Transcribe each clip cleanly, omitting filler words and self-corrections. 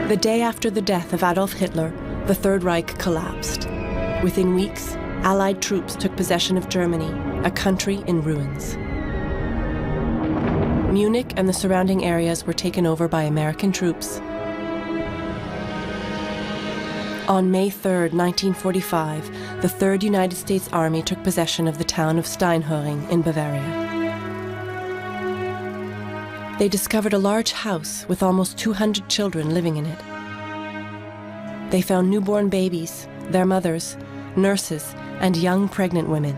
The day after the death of Adolf Hitler, the Third Reich collapsed. Within weeks, Allied troops took possession of Germany, a country in ruins. Munich and the surrounding areas were taken over by American troops. On May 3, 1945, the 3rd United States Army took possession of the town of Steinhöring in Bavaria. They discovered a large house with almost 200 children living in it. They found newborn babies, their mothers, nurses, and young pregnant women.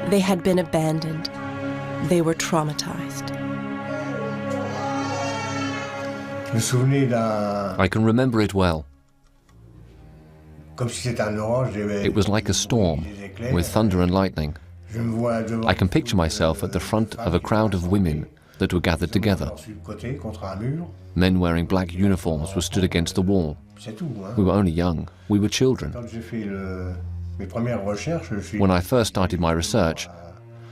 They had been abandoned. They were traumatized. I can remember it well. It was like a storm, with thunder and lightning. I can picture myself at the front of a crowd of women that were gathered together. Men wearing black uniforms were stood against the wall. We were only young. We were children. When I first started my research,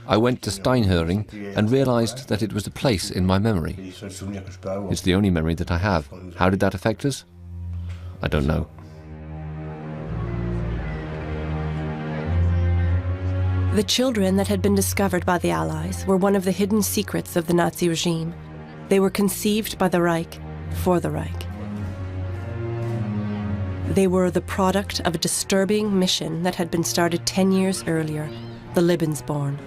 I went to Steinhöring and realized that it was a place in my memory. It's the only memory that I have. How did that affect us? I don't know. The children that had been discovered by the Allies were one of the hidden secrets of the Nazi regime. They were conceived by the Reich, for the Reich. They were the product of a disturbing mission that had been started 10 years earlier, the Lebensborn.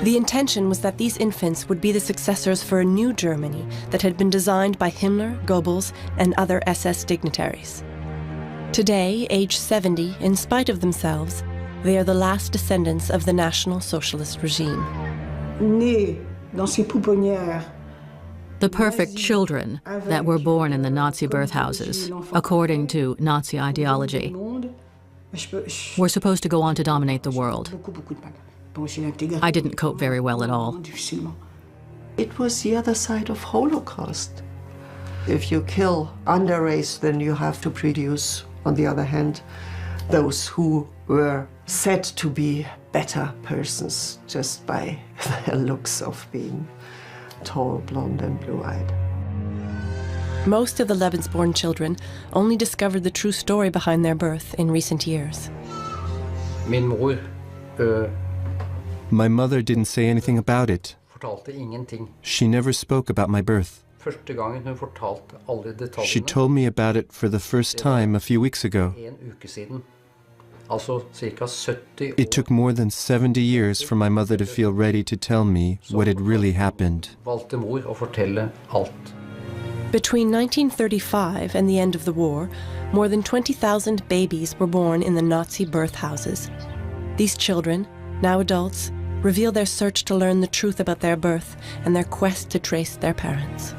The intention was that these infants would be the successors for a new Germany that had been designed by Himmler, Goebbels, and other SS dignitaries. Today, aged 70, in spite of themselves, they are the last descendants of the National Socialist regime. The perfect children that were born in the Nazi birthhouses, according to Nazi ideology, were supposed to go on to dominate the world. I didn't cope very well at all. It was the other side of Holocaust. If you kill under race, then you have to produce, on the other hand, those who were said to be better persons just by their looks of being tall, blonde, and blue-eyed. Most of the Lebensborn children only discovered the true story behind their birth in recent years. My mother didn't say anything about it. She never spoke about my birth. She told me about it for the first time a few weeks ago. It took more than 70 years for my mother to feel ready to tell me what had really happened. Between 1935 and the end of the war, more than 20,000 babies were born in the Nazi birth houses. These children, now adults, reveal their search to learn the truth about their birth and their quest to trace their parents.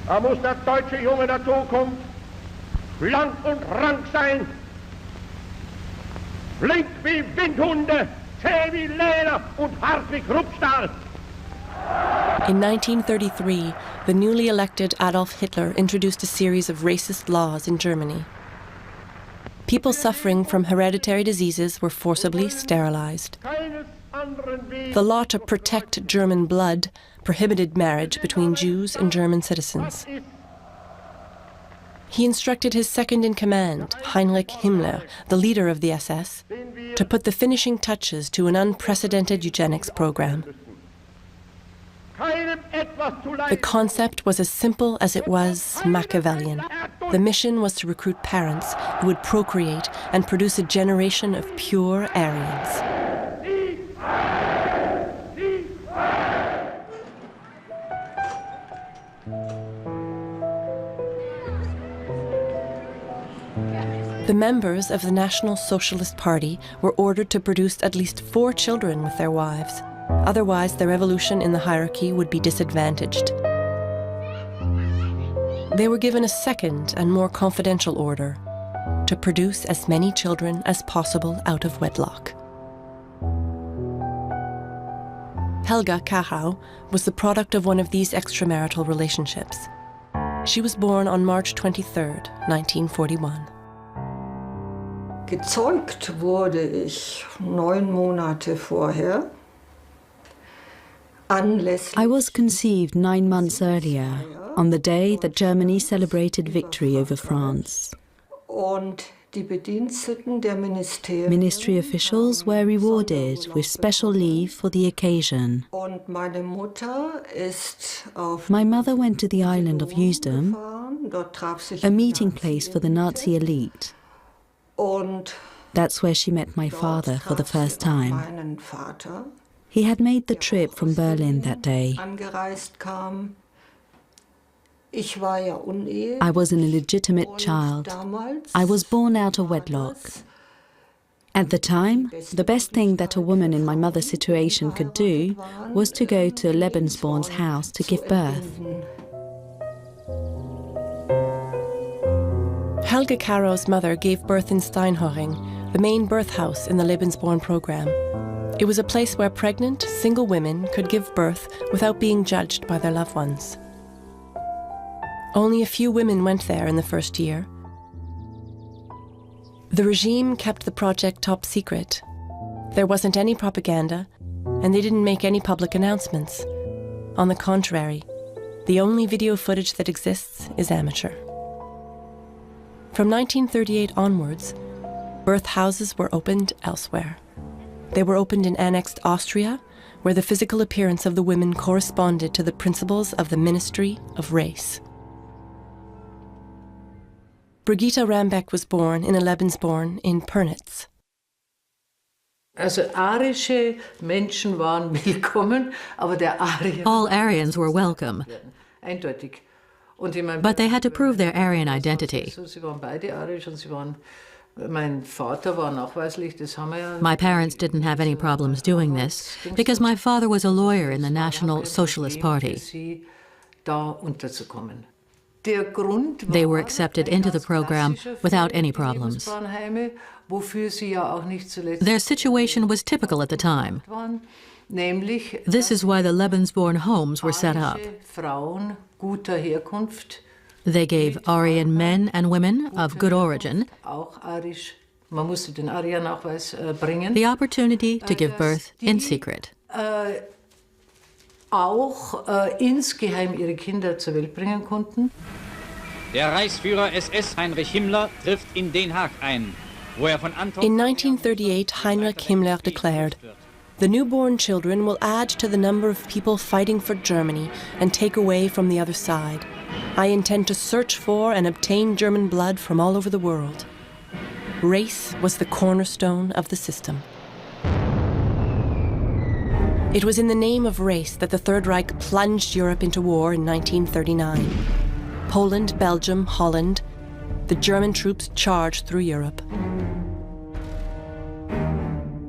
Da muss der deutsche Junge der Zukunft schlank und rank sein, flink wie Windhunde, zäh wie Leder und hart wie Kruppstahl. In 1933, the newly elected Adolf Hitler introduced a series of racist laws in Germany. People suffering from hereditary diseases were forcibly sterilized. The law to protect German blood prohibited marriage between Jews and German citizens. He instructed his second-in-command, Heinrich Himmler, the leader of the SS, to put the finishing touches to an unprecedented eugenics program. The concept was as simple as it was Machiavellian. The mission was to recruit parents who would procreate and produce a generation of pure Aryans. The members of the National Socialist Party were ordered to produce at least 4 children with their wives. Otherwise, their evolution in the hierarchy would be disadvantaged. They were given a second and more confidential order: to produce as many children as possible out of wedlock. Helga Kahau was the product of one of these extramarital relationships. She was born on March 23, 1941. Gezeugt wurde ich 9 Monate vorher. I was conceived 9 months earlier, on the day that Germany celebrated victory over France. Ministry officials were rewarded with special leave for the occasion. My mother went to the island of Usedom, a meeting place for the Nazi elite. That's where she met my father for the first time. He had made the trip from Berlin that day. I was an illegitimate child. I was born out of wedlock. At the time, the best thing that a woman in my mother's situation could do was to go to Lebensborn's house to give birth. Helga Kahau's mother gave birth in Steinhoring, the main birth house in the Lebensborn program. It was a place where pregnant, single women could give birth without being judged by their loved ones. Only a few women went there in the first year. The regime kept the project top secret. There wasn't any propaganda, and they didn't make any public announcements. On the contrary, the only video footage that exists is amateur. From 1938 onwards, birth houses were opened elsewhere. They were opened in annexed Austria, where the physical appearance of the women corresponded to the principles of the Ministry of Race. Brigitta Rambeck was born in a Lebensborn in Pernitz. Also arische Menschen waren willkommen, aber der Arien... All Aryans were welcome, Eindeutig. but they had to prove their Aryan identity. Sie waren beide arisch und sie waren... Mein Vater war nachweislich, das haben wir ja... My parents didn't have any problems doing this because my father was a lawyer in the National Socialist Party. Da unterzukommen. Der Grund war, They were accepted into the program without any problems. wofür sie ja auch nicht zuletzt Their situation was typical at the time. waren, nämlich This is why the Lebensborn homes were set up. Frauen guter Herkunft, They gave Aryan men and women of good origin auch arisch, man musste den Arya-Nachweis bringen, the opportunity to give birth in secret. auch insgeheim ihre Kinder zur Welt bringen konnten. Der Reichsführer SS Heinrich Himmler trifft in Den Haag ein, wo von Anton... In 1938, Heinrich Himmler declared, "The newborn children will add to the number of people fighting for Germany and take away from the other side. I intend to search for and obtain German blood from all over the world." Race was the cornerstone of the system. It was in the name of race that the Third Reich plunged Europe into war in 1939. Poland, Belgium, Holland, the German troops charged through Europe.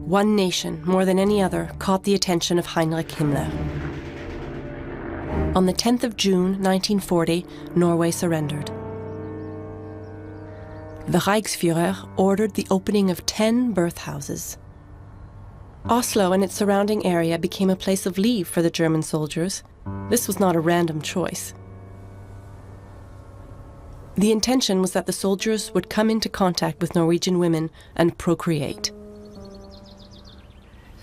One nation, more than any other, caught the attention of Heinrich Himmler. On the 10th of June, 1940, Norway surrendered. The Reichsführer ordered the opening of 10 birth houses. Oslo and its surrounding area became a place of leave for the German soldiers. This was not a random choice. The intention was that the soldiers would come into contact with Norwegian women and procreate.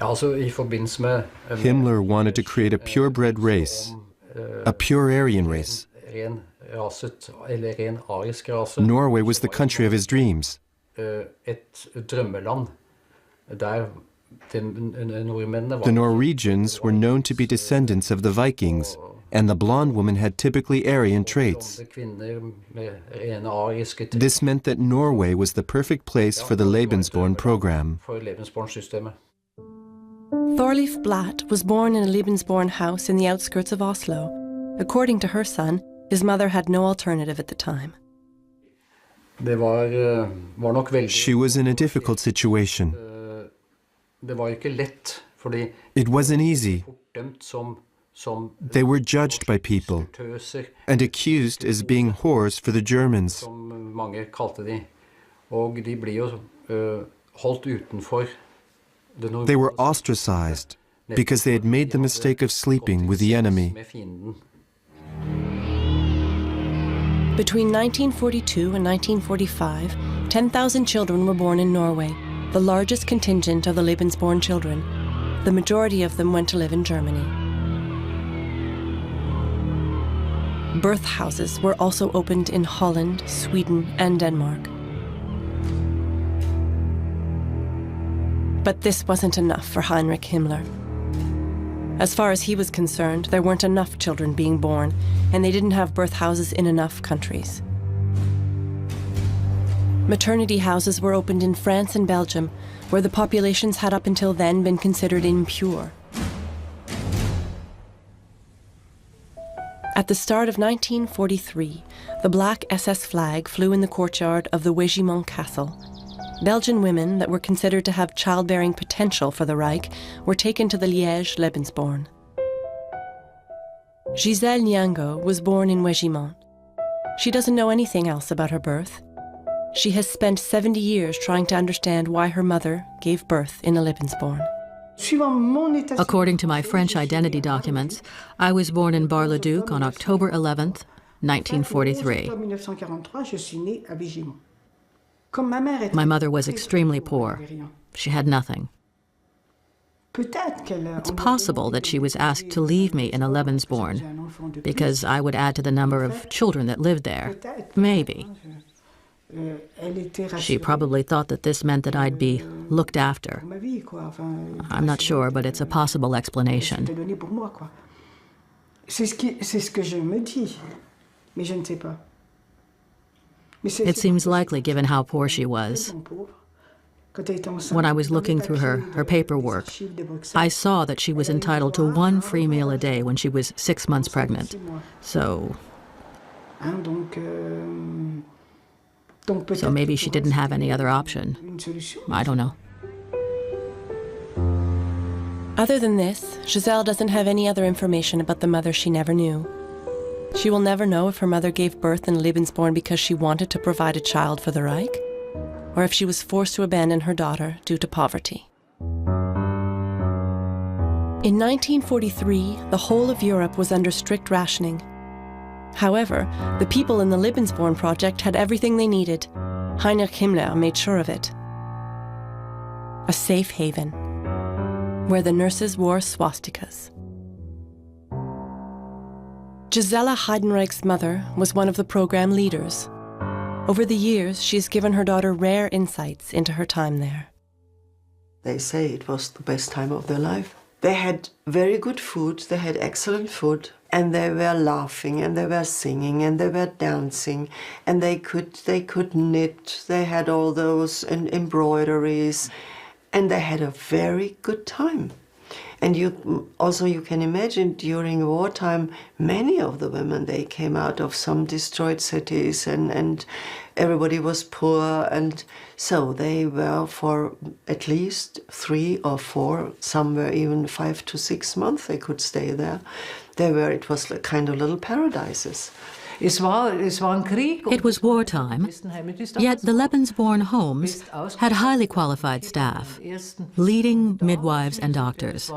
Himmler wanted to create a purebred race, a pure Aryan race. Norway was the country of his dreams. The Norwegians were known to be descendants of the Vikings, and the blonde woman had typically Aryan traits. This meant that Norway was the perfect place for the Lebensborn program. Thorleif Blatt was born in a Lebensborn house in the outskirts of Oslo. According to her son, his mother had no alternative at the time. She was in a difficult situation. It wasn't easy. They were judged by people and accused as being whores for the Germans. They were ostracized because they had made the mistake of sleeping with the enemy. Between 1942 and 1945, 10,000 children were born in Norway, the largest contingent of the Lebensborn children. The majority of them went to live in Germany. Birth houses were also opened in Holland, Sweden, and Denmark. But this wasn't enough for Heinrich Himmler. As far as he was concerned, there weren't enough children being born, and they didn't have birth houses in enough countries. Maternity houses were opened in France and Belgium, where the populations had up until then been considered impure. At the start of 1943, the black SS flag flew in the courtyard of the Regiment Castle. Belgian women that were considered to have childbearing potential for the Reich were taken to the Liège Lebensborn. Gisèle Nyango was born in Regiment. She doesn't know anything else about her birth. She has spent 70 years trying to understand why her mother gave birth in a Lebensborn. According to my French identity documents, I was born in Bar-le-Duc on October 11th, 1943. My mother was extremely poor. She had nothing. It's possible that she was asked to leave me in a Lebensborn because I would add to the number of children that lived there. Maybe. She probably thought that this meant that I'd be looked after. I'm not sure, but it's a possible explanation. It seems likely given how poor she was. When I was looking through her paperwork, I saw that she was entitled to 1 free meal a day when she was 6 months pregnant. So maybe she didn't have any other option. I don't know. Other than this, Gisèle doesn't have any other information about the mother she never knew. She will never know if her mother gave birth in Lebensborn because she wanted to provide a child for the Reich, or if she was forced to abandon her daughter due to poverty. In 1943, the whole of Europe was under strict rationing. However, the people in the Lebensborn project had everything they needed. Heinrich Himmler made sure of it. A safe haven, where the nurses wore swastikas. Gisela Heidenreich's mother was one of the program leaders. Over the years, she's given her daughter rare insights into her time there. They say it was the best time of their life. They had very good food, they had excellent food, and they were laughing, and they were singing, and they were dancing, and they could knit, they had all those embroideries, and they had a very good time. And you can imagine during wartime, many of the women, they came out of some destroyed cities and everybody was poor. And so they were for at least 3 or 4, some were even 5 to 6 months they could stay there. It was like kind of little paradises. It was wartime, yet the Lebensborn homes had highly qualified staff, leading midwives and doctors.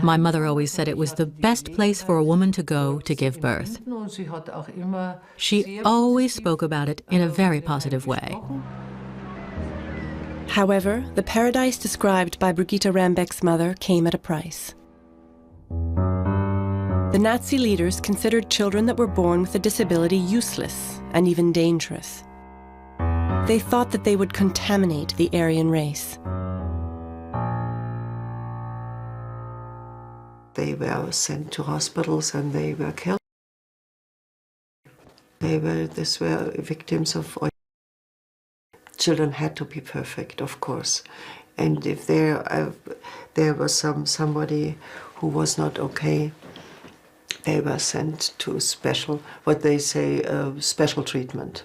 My mother always said it was the best place for a woman to go to give birth. She always spoke about it in a very positive way. However, the paradise described by Brigitte Rambeck's mother came at a price. The Nazi leaders considered children that were born with a disability useless and even dangerous. They thought that they would contaminate the Aryan race. They were sent to hospitals and they were killed. These were victims of. Children had to be perfect, of course, and if there was somebody who was not okay, They were sent to special, what they say, special treatment.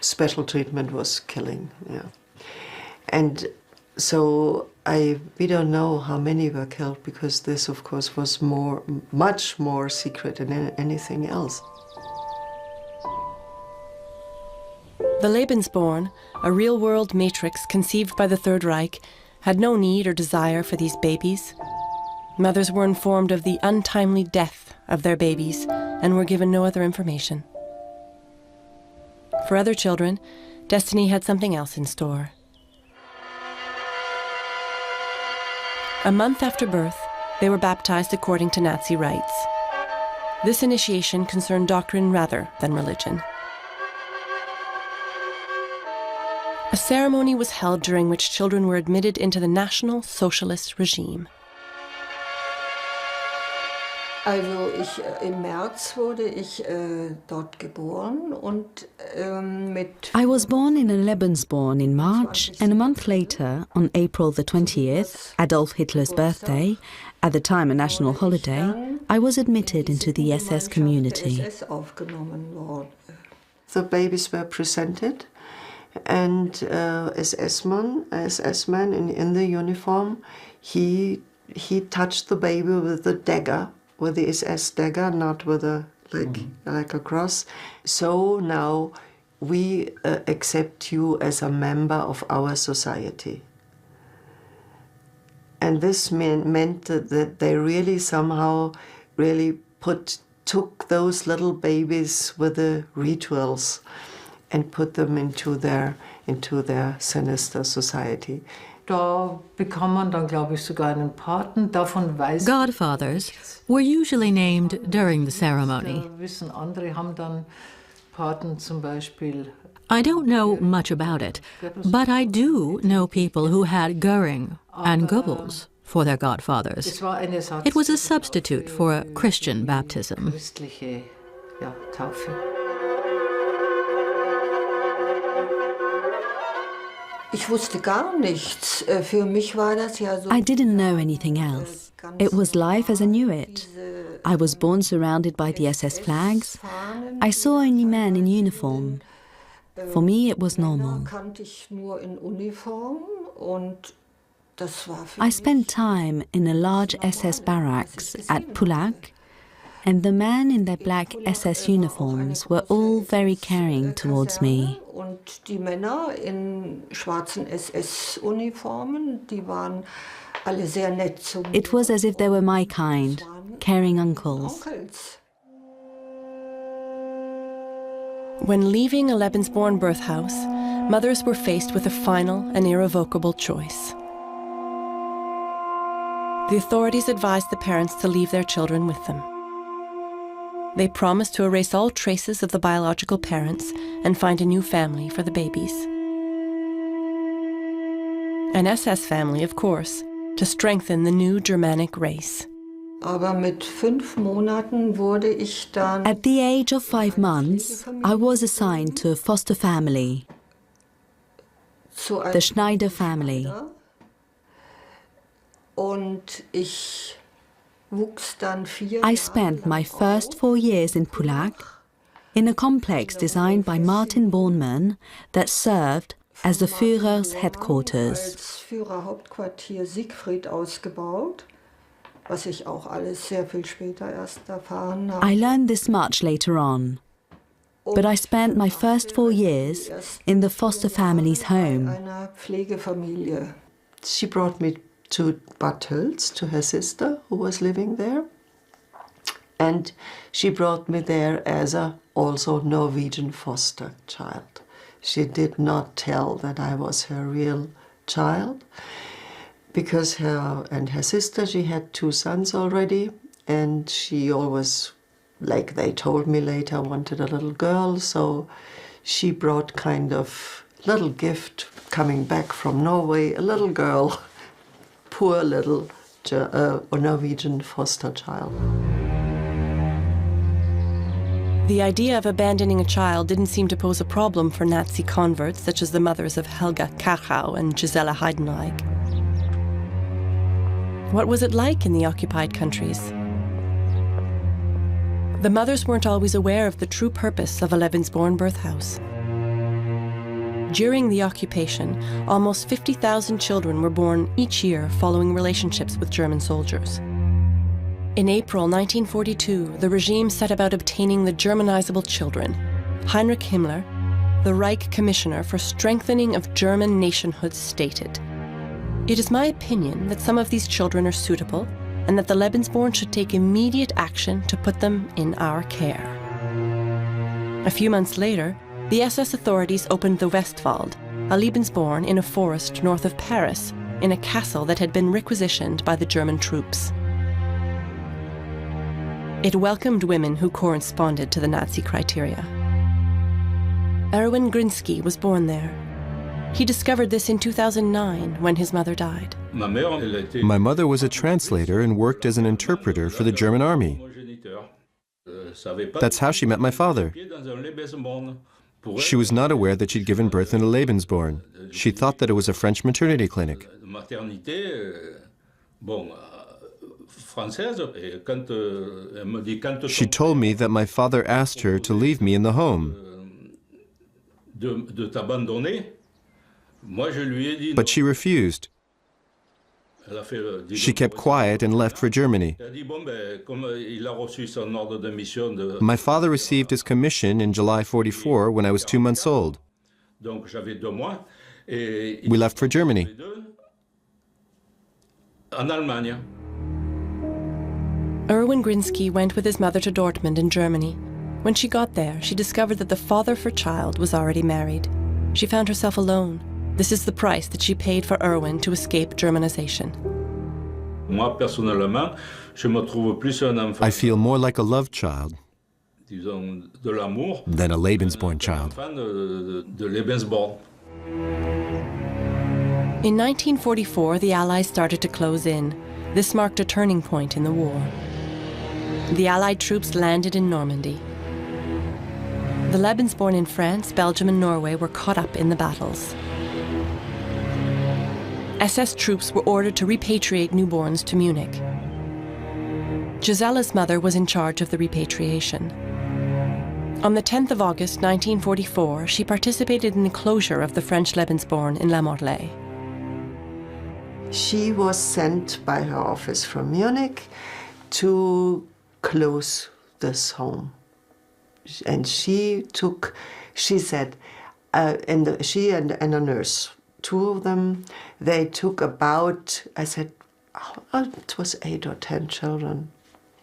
Special treatment was killing, yeah. And so we don't know how many were killed, because this, of course, was much more secret than anything else. The Lebensborn, a real-world matrix conceived by the Third Reich, had no need or desire for these babies. Mothers were informed of the untimely death of their babies and were given no other information. For other children, destiny had something else in store. A month after birth, they were baptized according to Nazi rites. This initiation concerned doctrine rather than religion. A ceremony was held during which children were admitted into the National Socialist regime. Also im März wurde ich dort geboren und I was born in a Lebensborn in March, and a month later, on April the 20th, Adolf Hitler's birthday, at the time a national holiday, I was admitted into the SS community. The babies were presented, and SS-man in the uniform, he touched the baby with the dagger, with the SS dagger, not with a like a cross. So now we accept you as a member of our society. And this meant that they really somehow really took those little babies with the rituals and put them into their sinister society. Godfathers were usually named during the ceremony. I don't know much about it, but I do know people who had Göring and Goebbels for their godfathers. It was a substitute for a Christian baptism. I didn't know anything else. It was life as I knew it. I was born surrounded by the SS flags. I saw only men in uniform. For me, it was normal. I spent time in a large SS barracks at Pulag, and the men in their black SS uniforms were all very caring towards me. Die Männer in schwarzen SS-Uniformen, die waren alle sehr nett zu mir. It was as if they were my kind, caring uncles. When leaving a Lebensborn birth house, mothers were faced with a final and irrevocable choice. The authorities advised the parents to leave their children with them. They promised to erase all traces of the biological parents and find a new family for the babies. An SS family, of course, to strengthen the new Germanic race. At the age of 5 months, I was assigned to a foster family, the Schneider family. I spent my first 4 years in Pulag, in a complex designed by Martin Bormann that served as the Führer's headquarters. I learned this much later on, but I spent my first 4 years in the foster family's home. She brought me to Bad Tölz, to her sister who was living there. And she brought me there as a also Norwegian foster child. She did not tell that I was her real child, because her and her sister, she had 2 sons already, and she always, like they told me later, wanted a little girl, so she brought kind of little gift coming back from Norway, a little girl, poor little Norwegian foster child. The idea of abandoning a child didn't seem to pose a problem for Nazi converts such as the mothers of Helga Karchau and Gisela Heidenreich. What was it like in the occupied countries? The mothers weren't always aware of the true purpose of a Lebensborn birth house. During the occupation, almost 50,000 children were born each year following relationships with German soldiers. In April 1942, the regime set about obtaining the Germanizable children. Heinrich Himmler, the Reich Commissioner for Strengthening of German Nationhood, stated, "It is my opinion that some of these children are suitable and that the Lebensborn should take immediate action to put them in our care." A few months later, the SS authorities opened the Westwald, a Lebensborn in a forest north of Paris, in a castle that had been requisitioned by the German troops. It welcomed women who corresponded to the Nazi criteria. Erwin Grinsky was born there. He discovered this in 2009 when his mother died. My mother was a translator and worked as an interpreter for the German army. That's how she met my father. She was not aware that she'd given birth in a Lebensborn. She thought that it was a French maternity clinic. She told me that my father asked her to leave me in the home. But she refused. She kept quiet and left for Germany. My father received his commission in July 44 when I was 2 months old. We left for Germany. Erwin Grinsky went with his mother to Dortmund in Germany. When she got there, she discovered that the father of her child was already married. She found herself alone. This is the price that she paid for Erwin to escape Germanization. I feel more like a love child than a Lebensborn child. In 1944, the Allies started to close in. This marked a turning point in the war. The Allied troops landed in Normandy. The Lebensborn in France, Belgium and Norway were caught up in the battles. SS troops were ordered to repatriate newborns to Munich. Gisella's mother was in charge of the repatriation. On the 10th of August 1944, she participated in the closure of the French Lebensborn in La Morlaix. She was sent by her office from Munich to close this home. And she said, she and a nurse, two of them, they took about, I said, it was 8 or 10 children.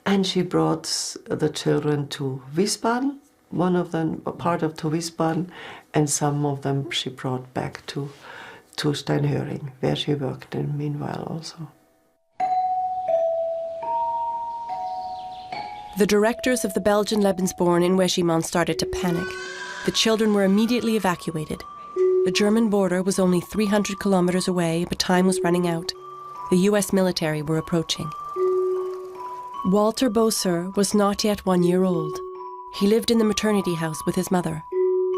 And she brought the children to Wiesbaden, one of them, a part of to Wiesbaden, and some of them she brought back to Steinhöring, where she worked in meanwhile also. The directors of the Belgian Lebensborn in Wegimont started to panic. The children were immediately evacuated. The German border was only 300 kilometers away, but time was running out. The US military were approaching. Walter Boser was not yet 1 year old. He lived in the maternity house with his mother.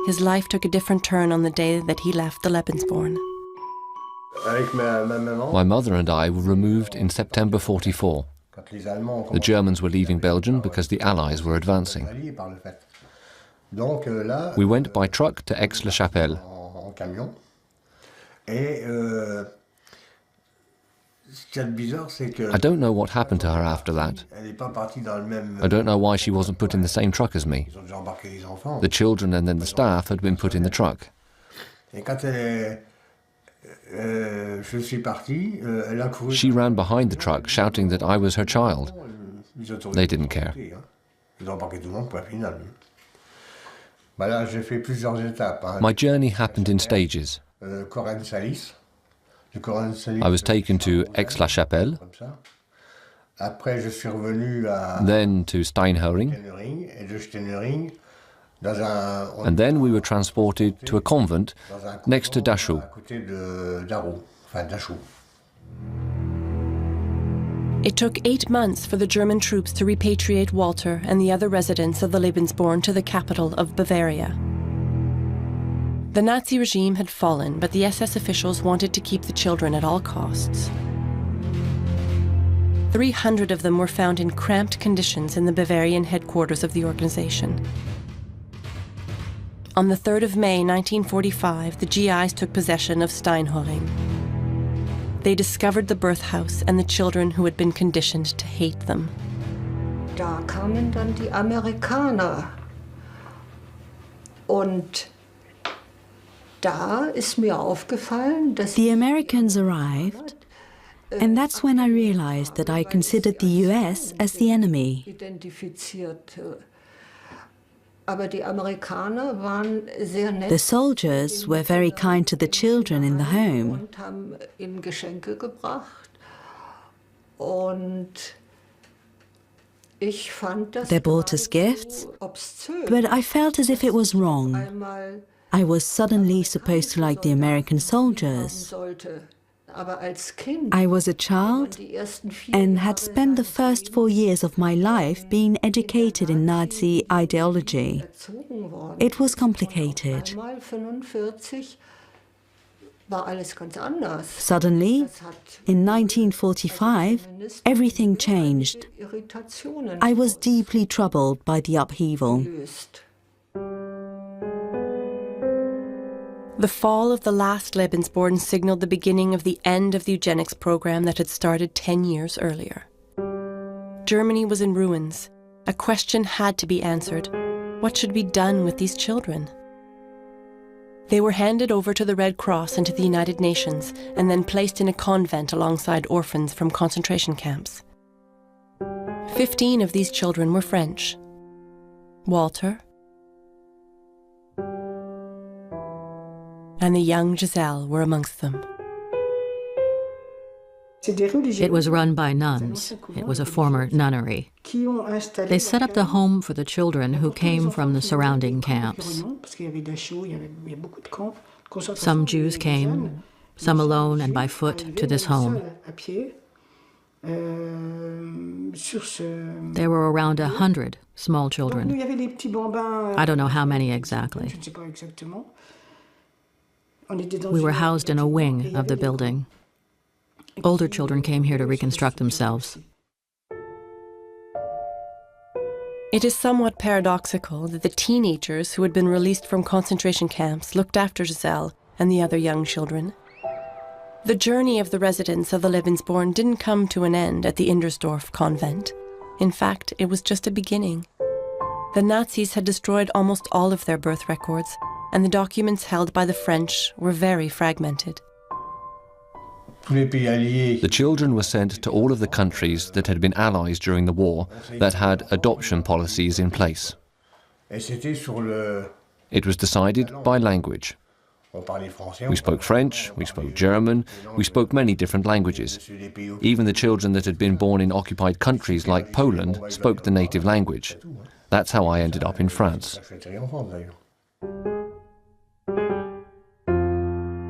His life took a different turn on the day that he left the Lebensborn. My mother and I were removed in September 44. The Germans were leaving Belgium because the Allies were advancing. We went by truck to Aix-la-Chapelle. I don't know what happened to her after that. I don't know why she wasn't put in the same truck as me. The children and then the staff had been put in the truck. She ran behind the truck shouting that I was her child. They didn't care. My journey happened in stages. I was taken to Aix-la-Chapelle, then to Steinhöring, and then we were transported to a convent next to Dachau. It took 8 months for the German troops to repatriate Walter and the other residents of the Lebensborn to the capital of Bavaria. The Nazi regime had fallen, but the SS officials wanted to keep the children at all costs. 300 of them were found in cramped conditions in the Bavarian headquarters of the organization. On the 3rd of May 1945, the GIs took possession of Steinhöring. They discovered the birth house and the children who had been conditioned to hate them. Da kamen dann die Amerikaner. Und da ist mir aufgefallen, dass The Americans arrived, and that's when I realized that I considered the US as the enemy. identifizierte. Aber die Amerikaner waren sehr nett. The soldiers were very kind to the children in the home. Und haben ihnen Geschenke gebracht. Und ich fand das They bought us gifts, obszön. but I felt as if it was wrong. Einmal I was suddenly supposed to like the American soldiers. sollte. Aber als Kind I was a child die ersten 4 and had spent the first 4 years of my life being educated in Nazi ideology. erzogen worden. It was complicated. Einmal 45 war alles ganz anders. Suddenly, Das hat in 1945, everything changed. Irritationen I was deeply troubled by the upheaval. gelöst. The fall of the last Lebensborn signaled the beginning of the end of the eugenics program that had started 10 years earlier. Germany was in ruins. A question had to be answered. What should be done with these children? They were handed over to the Red Cross and to the United Nations, and then placed in a convent alongside orphans from concentration camps. 15 of these children were French. Walter and the young Giselle were amongst them. It was run by nuns. It was a former nunnery. They set up the home for the children who came from the surrounding camps. Some Jews came, some alone and by foot, to this home. There were around 100 small children. I don't know how many exactly. We were housed in a wing of the building. Older children came here to reconstruct themselves. It is somewhat paradoxical that the teenagers who had been released from concentration camps looked after Giselle and the other young children. The journey of the residents of the Lebensborn didn't come to an end at the Indersdorf convent. In fact, it was just a beginning. The Nazis had destroyed almost all of their birth records, and the documents held by the French were very fragmented. The children were sent to all of the countries that had been allies during the war that had adoption policies in place. It was decided by language. We spoke French, we spoke German, we spoke many different languages. Even the children that had been born in occupied countries like Poland spoke the native language. That's how I ended up in France.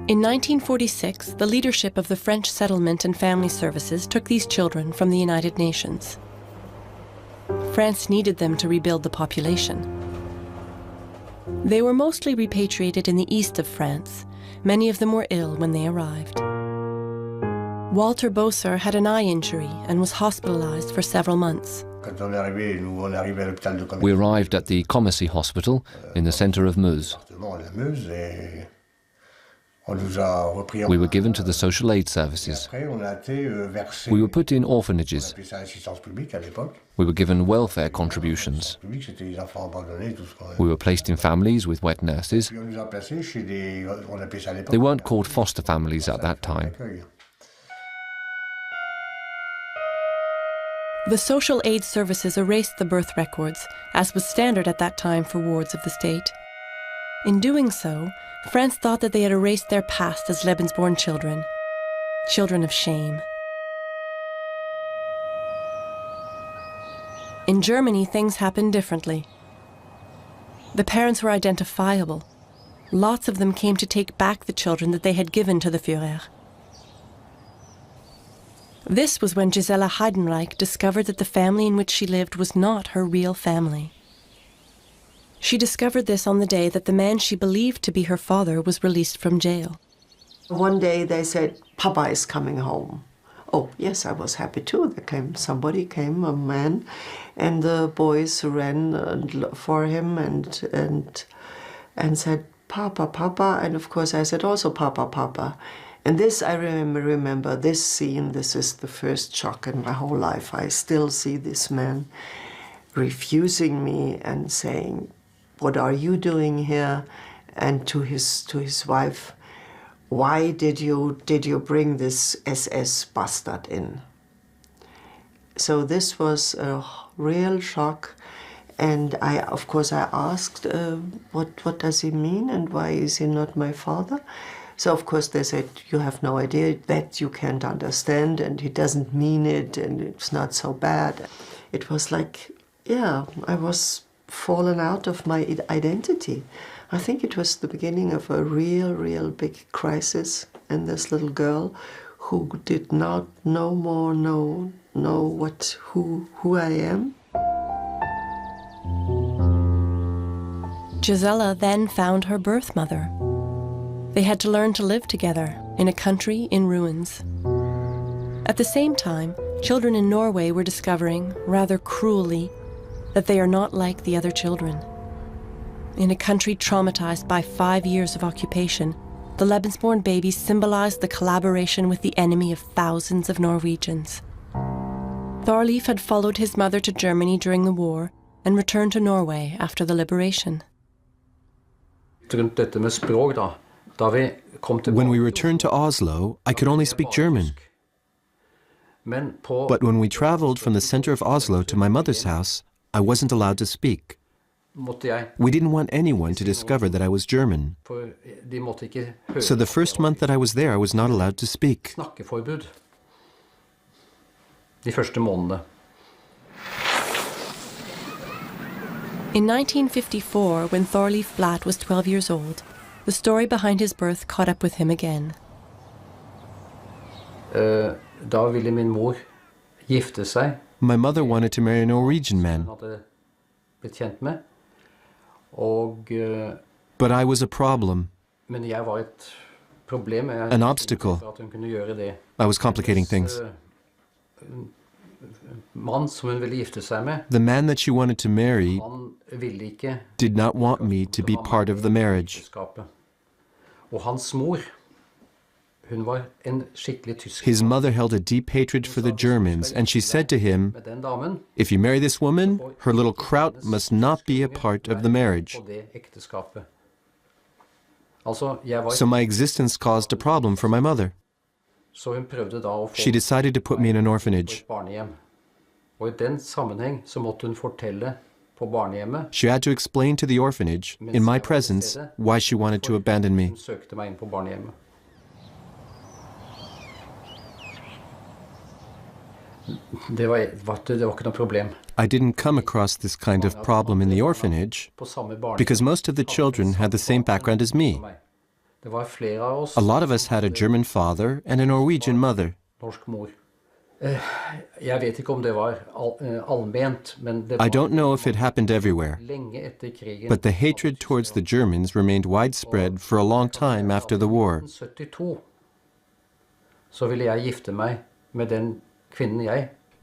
In 1946, the leadership of the French Settlement and Family Services took these children from the United Nations. France needed them to rebuild the population. They were mostly repatriated in the east of France. Many of them were ill when they arrived. Walter Boser had an eye injury and was hospitalized for several months. We arrived at the Commercy Hospital in the center of Meuse. We were given to the social aid services. We were put in orphanages. We were given welfare contributions. We were placed in families with wet nurses. They weren't called foster families at that time. The social aid services erased the birth records, as was standard at that time for wards of the state. In doing so, France thought that they had erased their past as Lebensborn children, children of shame. In Germany, things happened differently. The parents were identifiable. Lots of them came to take back the children that they had given to the Führer. This was when Gisela Heinrich discovered that the family in which she lived was not her real family. She discovered this on the day that the man she believed to be her father was released from jail. One day they said, Papa is coming home. Oh, yes, I was happy too. Somebody came, a man, and the boys ran for him and said, Papa, Papa, and of course I said also, Papa, Papa. And this, I remember this scene, this is the first shock in my whole life. I still see this man refusing me and saying, what are you doing here? And to his wife, why did you bring this SS bastard in? So this was a real shock. And of course I asked, what does he mean and why is he not my father? So of course they said, you have no idea, that you can't understand and he doesn't mean it and it's not so bad. It was like, yeah, I was fallen out of my identity. I think it was the beginning of a real big crisis in this little girl who did not no more know who I am. Gisela then found her birth mother. They had to learn to live together in a country in ruins. At the same time, children in Norway were discovering, rather cruelly, that they are not like the other children. In a country traumatized by 5 years of occupation, the Lebensborn babies symbolized the collaboration with the enemy of thousands of Norwegians. Thorleif had followed his mother to Germany during the war and returned to Norway after the liberation. When we returned to Oslo, I could only speak German. But when we traveled from the center of Oslo to my mother's house, I wasn't allowed to speak. We didn't want anyone to discover that I was German. So the first month that I was there, I was not allowed to speak. In 1954, when Thorleif Blatt was 12 years old, the story behind his birth caught up with him again. My mother wanted to marry a Norwegian man. But I was a problem, an obstacle. I was complicating things. The man that she wanted to marry did not want me to be part of the marriage. His mother held a deep hatred for the Germans, and she said to him, if you marry this woman, her little kraut must not be a part of the marriage. So my existence caused a problem for my mother. She decided to put me in an orphanage. She had to explain to the orphanage, in my presence, why she wanted to abandon me. I didn't come across this kind of problem in the orphanage because most of the children had the same background as me. A lot of us had a German father and a Norwegian mother. I don't know if it happened everywhere, but the hatred towards the Germans remained widespread for a long time after the war.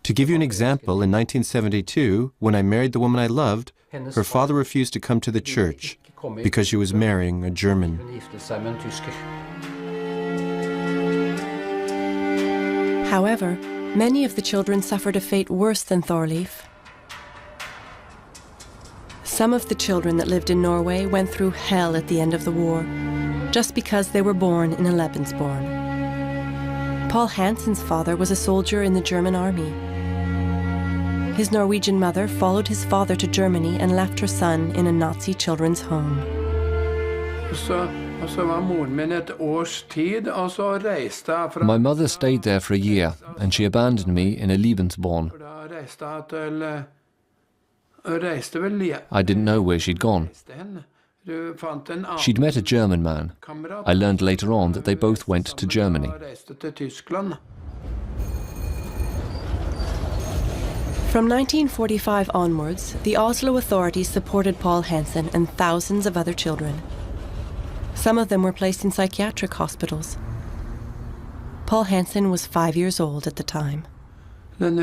To give you an example, in 1972, when I married the woman I loved, her father refused to come to the church because she was marrying a German. However, many of the children suffered a fate worse than Thorleif. Some of the children that lived in Norway went through hell at the end of the war, just because they were born in a Lebensborn. Paul Hansen's father was a soldier in the German army. His Norwegian mother followed his father to Germany and left her son in a Nazi children's home. My mother stayed there for a year, and she abandoned me in a Lebensborn. I didn't know where she'd gone. She'd met a German man. I learned later on that they both went to Germany. From 1945 onwards, the Oslo authorities supported Paul Hansen and thousands of other children. Some of them were placed in psychiatric hospitals. Paul Hansen was 5 years old at the time. When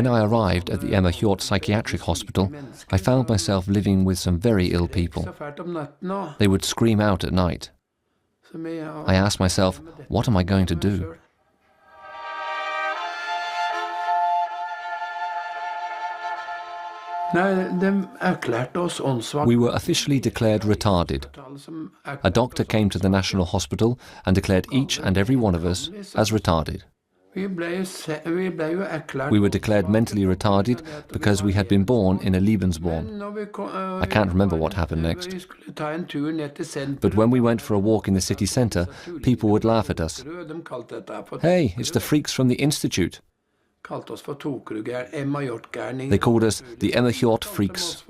I arrived at the Emma Hjort Psychiatric Hospital, I found myself living with some very ill people. They would scream out at night. I asked myself, what am I going to do? We were officially declared retarded. A doctor came to the National Hospital and declared each and every one of us as retarded. We were declared mentally retarded because we had been born in a Lebensborn. I can't remember what happened next. But when we went for a walk in the city centre, people would laugh at us. Hey, it's the freaks from the Institute. They called us the Emma Hjort freaks.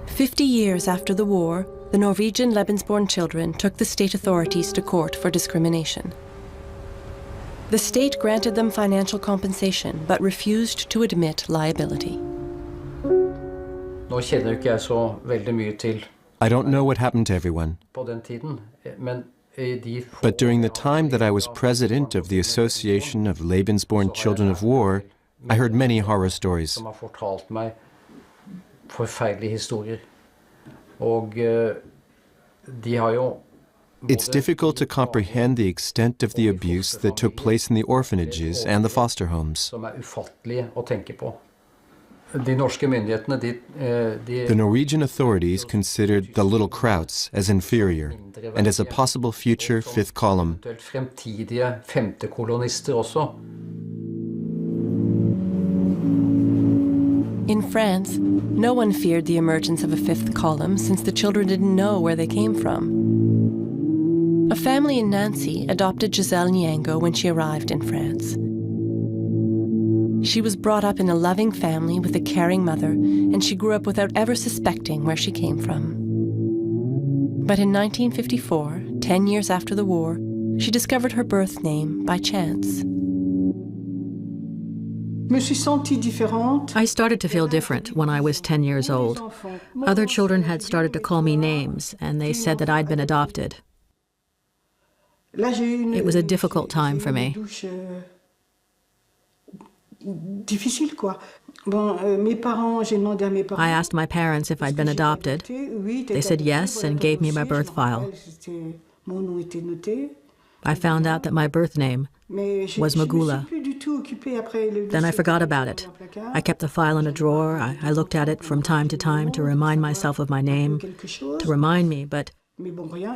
50 years after the war, the Norwegian Lebensborn children took the state authorities to court for discrimination. The state granted them financial compensation, but refused to admit liability. I don't know what happened to everyone. But during the time that I was president of the Association of Lebensborn Children of War, I heard many horror stories. It's difficult to comprehend the extent of the abuse that took place in the orphanages and the foster homes. The Norwegian authorities considered the little Krauts as inferior and as a possible future fifth column. In France, no one feared the emergence of a fifth column since the children didn't know where they came from. A family in Nancy adopted Giselle Nyango when she arrived in France. She was brought up in a loving family with a caring mother, and she grew up without ever suspecting where she came from. But in 1954, 10 years after the war, she discovered her birth name by chance. I started to feel different when I was 10 years old. Other children had started to call me names, and they said that I'd been adopted. It was a difficult time for me. I asked my parents if I'd been adopted. They said yes and gave me my birth file. I found out that my birth name was Magula. Then I forgot about it. I kept the file in a drawer. I looked at it from time to time to remind myself of my name, to remind me, but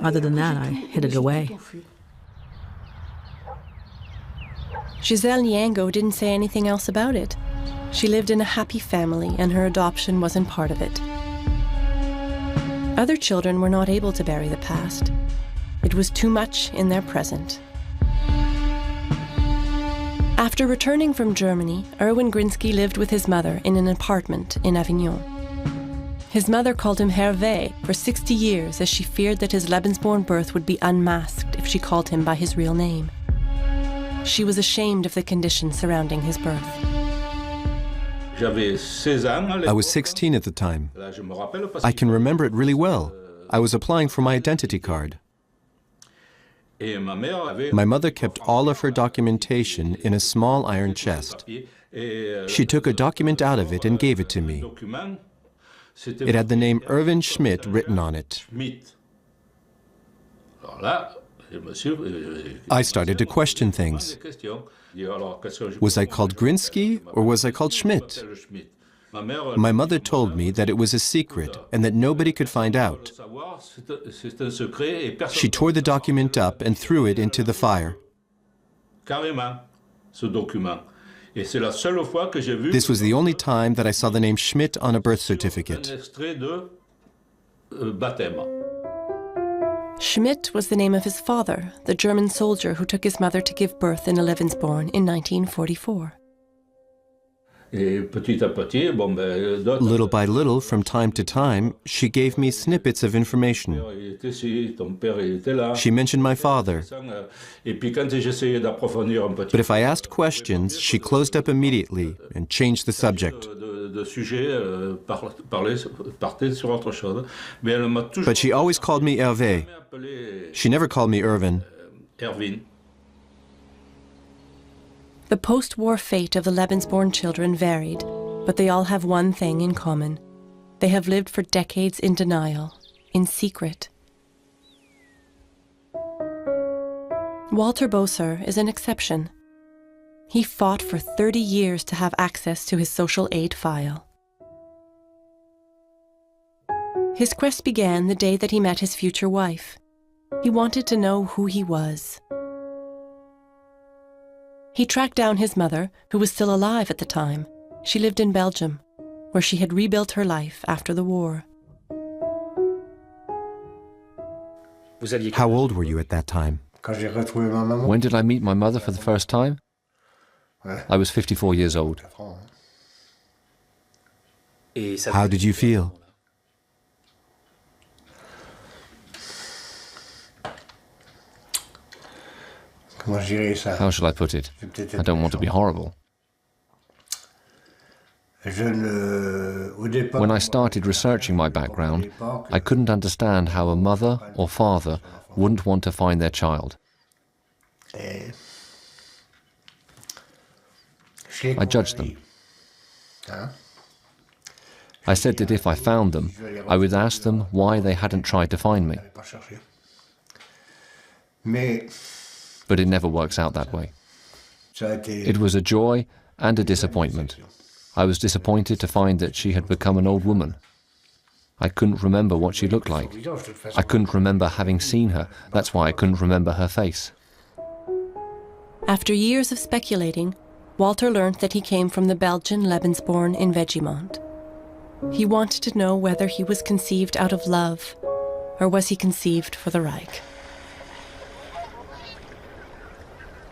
other than that, I hid it away. Giselle Nyango didn't say anything else about it. She lived in a happy family, and her adoption wasn't part of it. Other children were not able to bury the past. It was too much in their present. After returning from Germany, Erwin Grinsky lived with his mother in an apartment in Avignon. His mother called him Hervé for 60 years as she feared that his Lebensborn birth would be unmasked if she called him by his real name. She was ashamed of the conditions surrounding his birth. I was 16 at the time. I can remember it really well. I was applying for my identity card. My mother kept all of her documentation in a small iron chest. She took a document out of it and gave it to me. It had the name Erwin Schmidt written on it. I started to question things. Was I called Grinsky or was I called Schmidt? My mother told me that it was a secret and that nobody could find out. She tore the document up and threw it into the fire. This was the only time that I saw the name Schmidt on a birth certificate. Schmidt was the name of his father, the German soldier who took his mother to give birth in Lebensborn in 1944. Little by little, from time to time, she gave me snippets of information. She mentioned my father. But if I asked questions, she closed up immediately and changed the subject. But she always called me Hervé. She never called me Irvin. The post-war fate of the Lebensborn children varied, but they all have one thing in common. They have lived for decades in denial, in secret. Walter Boser is an exception. He fought for 30 years to have access to his social aid file. His quest began the day that he met his future wife. He wanted to know who he was. He tracked down his mother, who was still alive at the time. She lived in Belgium, where she had rebuilt her life after the war. How old were you at that time? When did I meet my mother for the first time? I was 54 years old. How did you feel? How shall I put it? I don't want to be horrible. When I started researching my background, I couldn't understand how a mother or father wouldn't want to find their child. I judged them. I said that if I found them, I would ask them why they hadn't tried to find me. But it never works out that way. It was a joy and a disappointment. I was disappointed to find that she had become an old woman. I couldn't remember what she looked like. I couldn't remember having seen her. That's why I couldn't remember her face. After years of speculating, Walter learned that he came from the Belgian Lebensborn in Vegimont. He wanted to know whether he was conceived out of love, or was he conceived for the Reich.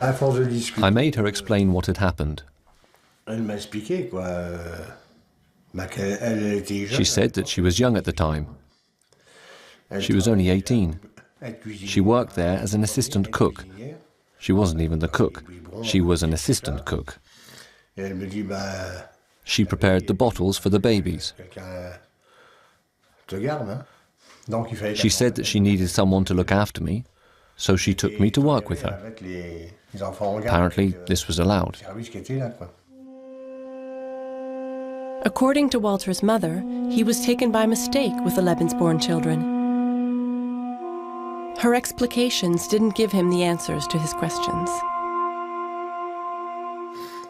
I made her explain what had happened. She said that she was young at the time. She was only 18. She worked there as an assistant cook. She wasn't even the cook. She was an assistant cook. She prepared the bottles for the babies. She said that she needed someone to look after me, so she took me to work with her. Apparently, this was allowed. According to Walter's mother, he was taken by mistake with the Lebensborn children. Her explications didn't give him the answers to his questions.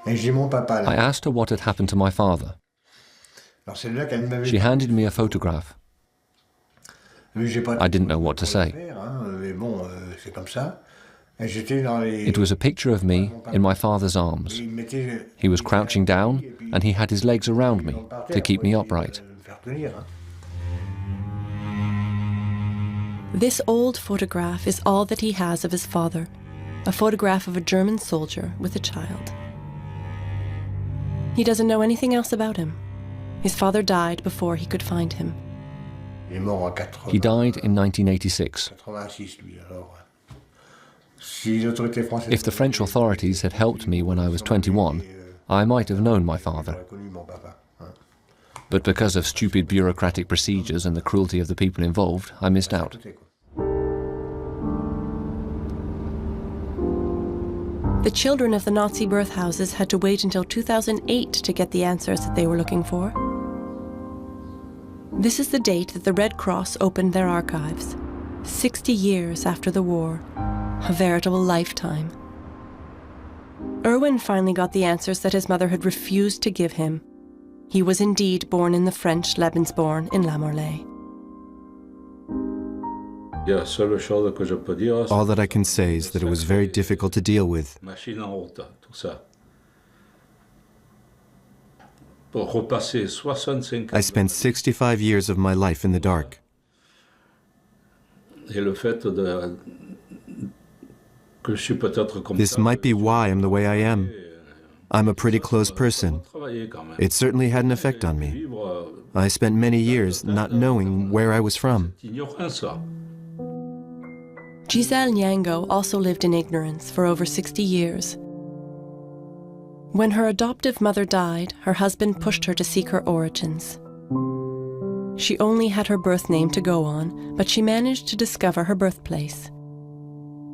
I asked her what had happened to my father. She handed me a photograph. I didn't know what to say. It was a picture of me in my father's arms. He was crouching down and he had his legs around me to keep me upright. This old photograph is all that he has of his father, a photograph of a German soldier with a child. He doesn't know anything else about him. His father died before he could find him. He died in 1986. If the French authorities had helped me when I was 21, I might have known my father. But because of stupid bureaucratic procedures and the cruelty of the people involved, I missed out. The children of the Nazi birth houses had to wait until 2008 to get the answers that they were looking for. This is the date that the Red Cross opened their archives, 60 years after the war, a veritable lifetime. Erwin finally got the answers that his mother had refused to give him. He was indeed born in the French Lebensborn in La Morlaix. All that I can say is that it was very difficult to deal with. I spent 65 years of my life in the dark. This might be why I'm the way I am. I'm a pretty close person. It certainly had an effect on me. I spent many years not knowing where I was from. Giselle Nyango also lived in ignorance for over 60 years. When her adoptive mother died, her husband pushed her to seek her origins. She only had her birth name to go on, but she managed to discover her birthplace,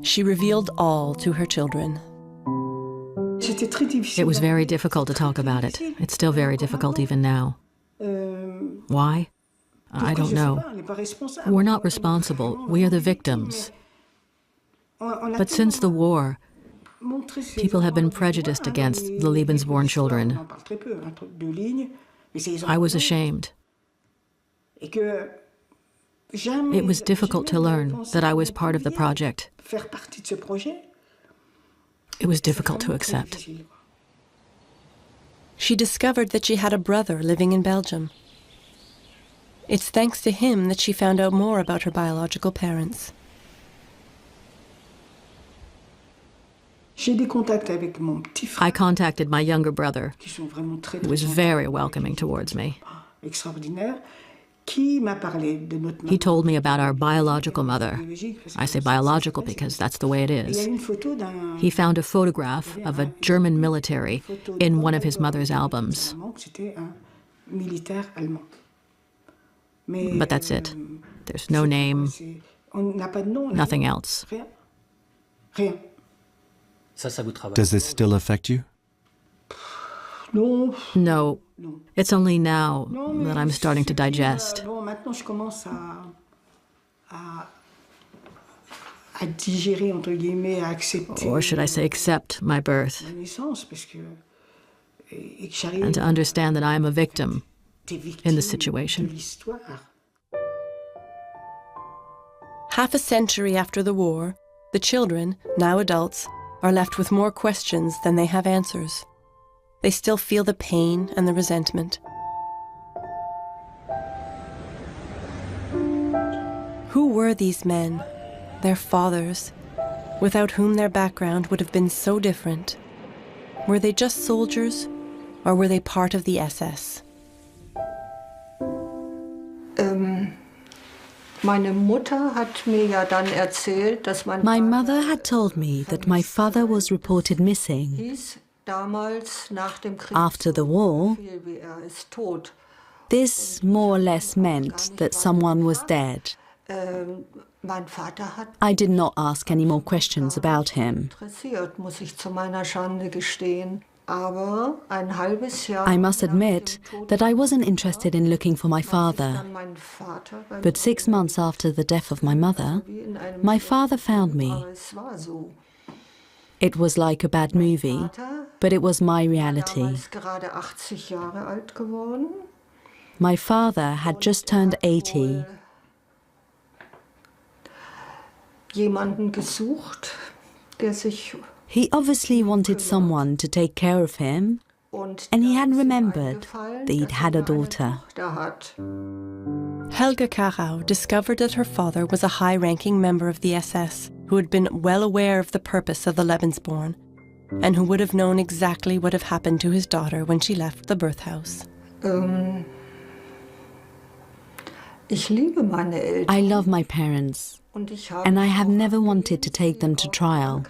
She revealed all to her children. It was very difficult to talk about it. It's still very difficult even now. Why? I don't know. We're not responsible. We are the victims. But since the war, people have been prejudiced against the Lebensborn children. I was ashamed. It was difficult to learn that I was part of the project. It was difficult to accept. She discovered that she had a brother living in Belgium. It's thanks to him that she found out more about her biological parents. I contacted my younger brother, who was very welcoming towards me. He told me about our biological mother. I say biological because that's the way it is. He found a photograph of a German military in one of his mother's albums. But that's it. There's no name, nothing else. Does this still affect you? No, it's only now that I'm starting to digest. Or should I say accept my birth, and to understand that I am a victim in the situation. Half a century after the war, the children, now adults, are left with more questions than they have answers. They still feel the pain and the resentment. Who were these men, their fathers, without whom their background would have been so different? Were they just soldiers, or were they part of the SS? My mother had told me that my father was reported missing. After the war, this more or less meant that someone was dead. I did not ask any more questions about him. I must admit that I wasn't interested in looking for my father. But 6 months after the death of my mother, my father found me. It was like a bad movie, but it was my reality. My father had just turned 80. He obviously wanted someone to take care of him, and he had remembered that he'd had a daughter. Helga Karau discovered that her father was a high-ranking member of the SS who had been well aware of the purpose of the Lebensborn and who would have known exactly what had happened to his daughter when she left the birth house. I llove my parents, and I have never wanted to take them to trial.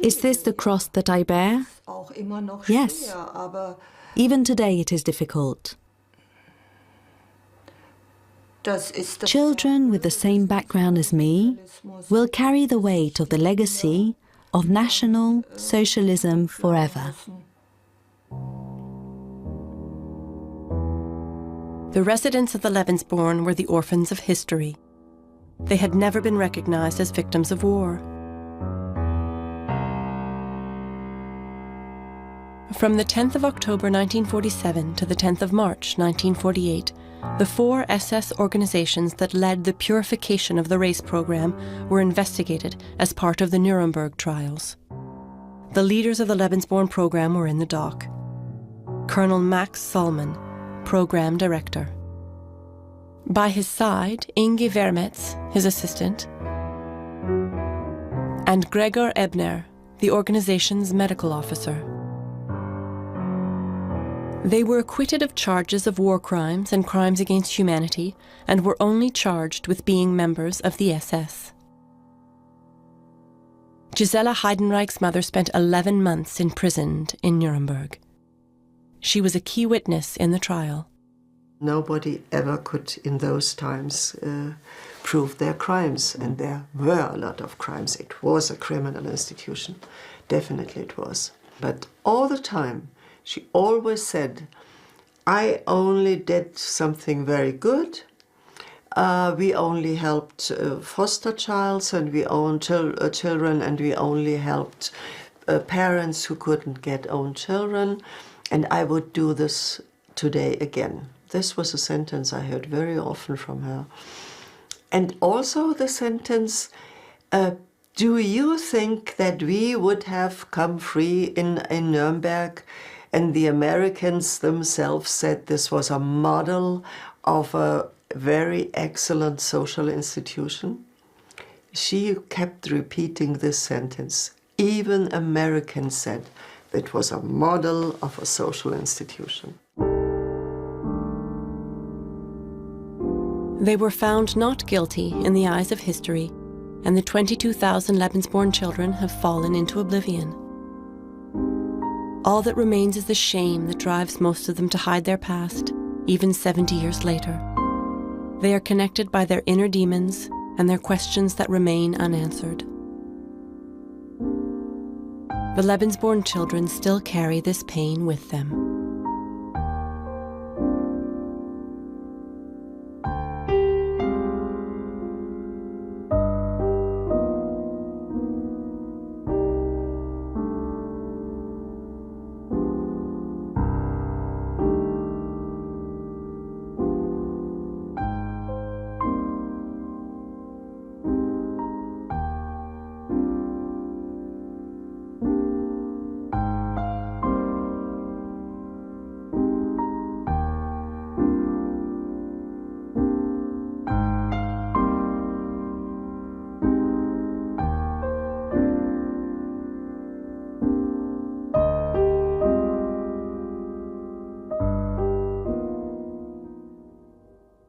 Is this the cross that I bear? Yes. Even today it is difficult. Children with the same background as me will carry the weight of the legacy of National Socialism forever. The residents of the Lebensborn were the orphans of history. They had never been recognized as victims of war. From the 10th of October 1947 to the 10th of March 1948, the 4 SS organizations that led the purification of the race program were investigated as part of the Nuremberg trials. The leaders of the Lebensborn program were in the dock. Colonel Max Solman, program director. By his side, Inge Vermetz, his assistant, and Gregor Ebner, the organization's medical officer. They were acquitted of charges of war crimes and crimes against humanity and were only charged with being members of the SS. Gisela Heidenreich's mother spent 11 months imprisoned in Nuremberg. She was a key witness in the trial. Nobody ever could, in those times, prove their crimes, and there were a lot of crimes. It was a criminal institution, definitely it was. But all the time, she always said, I only did something very good. We only helped foster childs, and we owned children, and we only helped parents who couldn't get own children, and I would do this today again. This was a sentence I heard very often from her. And also the sentence, do you think that we would have come free in Nuremberg? And the Americans themselves said this was a model of a very excellent social institution. She kept repeating this sentence. Even Americans said it was a model of a social institution. They were found not guilty in the eyes of history, and the 22,000 Lebensborn children have fallen into oblivion. All that remains is the shame that drives most of them to hide their past, even 70 years later. They are connected by their inner demons and their questions that remain unanswered. The Lebensborn children still carry this pain with them.